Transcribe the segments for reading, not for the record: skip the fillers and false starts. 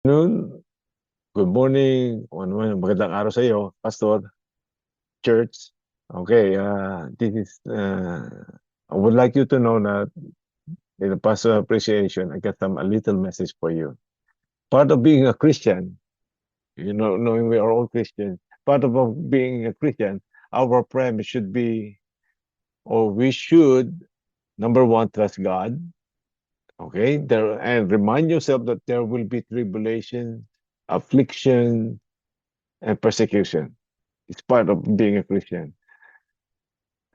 Noon, good morning, o magandang araw sa iyo, Pastor, Church. Okay, this is, I would like you to know that in the Pastor Appreciation, I got a little message for you. Part of being a Christian, knowing we are all Christians, part of being a Christian, our premise should be, or we should, number one, trust God. Okay, and remind yourself that there will be tribulation, affliction, and persecution. It's part of being a Christian.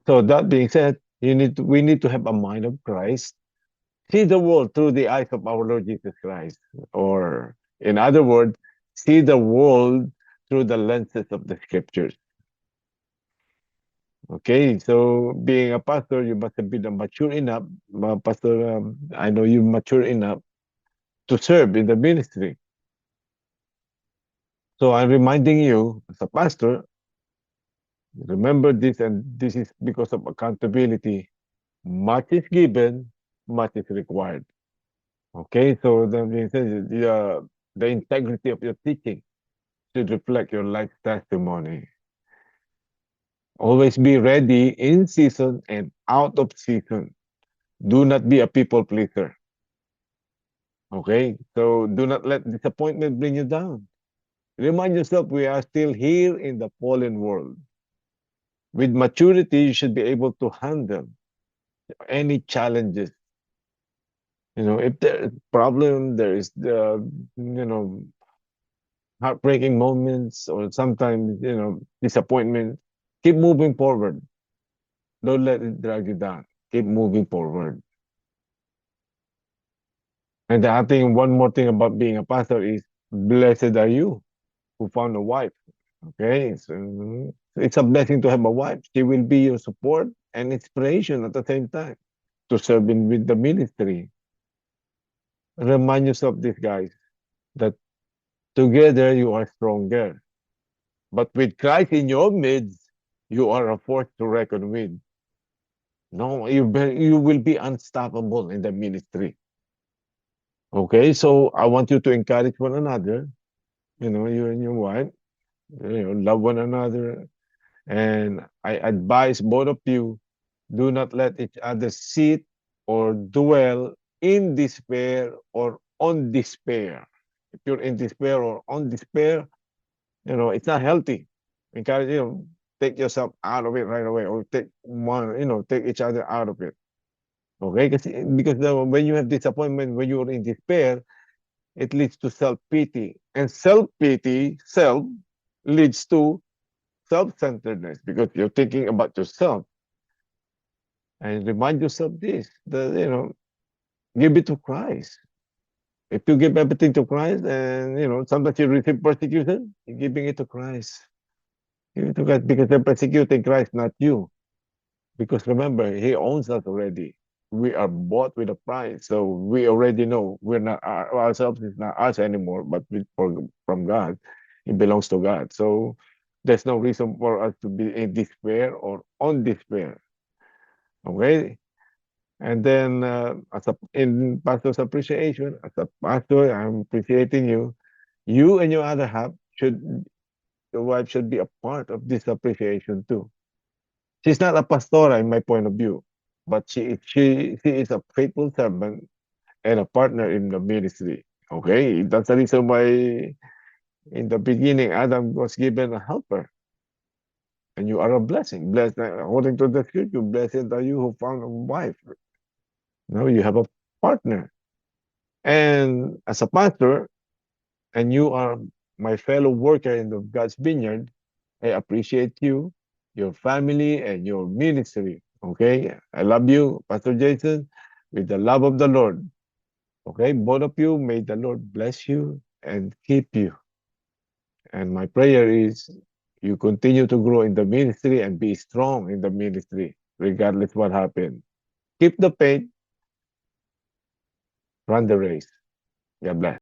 So that being said, we need to have a mind of Christ, see the world through the eyes of our Lord Jesus Christ, or in other words, see the world through the lenses of the Scriptures. Okay, so being a pastor, you must have been mature enough, Pastor. I know you mature enough to serve in the ministry. So I'm reminding you, as a pastor, remember this, and this is because of accountability. Much is given, much is required. Okay, so that means the integrity of your teaching should reflect your life testimony. Always be ready in season and out of season. Do not be a people pleaser. Okay, so do not let disappointment bring you down. Remind yourself we are still here in the fallen world. With maturity, you should be able to handle any challenges. If there is problem, there is heartbreaking moments, or sometimes disappointment. Keep moving forward. Don't let it drag you down. Keep moving forward. And I think one more thing about being a pastor is, blessed are you who found a wife. Okay, so it's a blessing to have a wife. She will be your support and inspiration at the same time to serve in with the ministry. Remind yourself this, guys, that together you are stronger. But with Christ in your midst, you are a force to reckon with. No, you will be unstoppable in the ministry. Okay, so I want you to encourage one another. You and your wife, love one another. And I advise both of you, do not let each other sit or dwell in despair or on despair. If you're in despair or on despair, it's not healthy. Encourage, take yourself out of it right away, or take each other out of it. Okay, because when you have disappointment, when you're in despair, it leads to self-pity, and self leads to self-centeredness, because you're thinking about yourself. And remind yourself this, that give it to Christ. If you give everything to Christ, and sometimes you receive persecution, you're giving it to Christ. Give it to Christ, because they're persecuting Christ, not you. Because remember, He owns us already. We are bought with a price, so we already know we're not ourselves. Is not us anymore, but from God. It belongs to God. So there's no reason for us to be in despair or on despair. Okay. And then, in pastor's appreciation, as a pastor, I'm appreciating you. You and your other half your wife should be a part of this appreciation too. She's not a pastora in my point of view, but she is a faithful servant and a partner in the ministry. Okay, that's the reason why in the beginning Adam was given a helper, and you are a blessing. Blessed according to the scripture. Blessed are you who found a wife. Now you have a partner. And as a pastor, and you are my fellow worker in the God's vineyard, I appreciate you, your family, and your ministry. Okay, I love you, Pastor Jason, with the love of the Lord. Okay, both of you, may the Lord bless you and keep you. And my prayer is you continue to grow in the ministry and be strong in the ministry, regardless what happens. Keep the faith, run the race. God bless.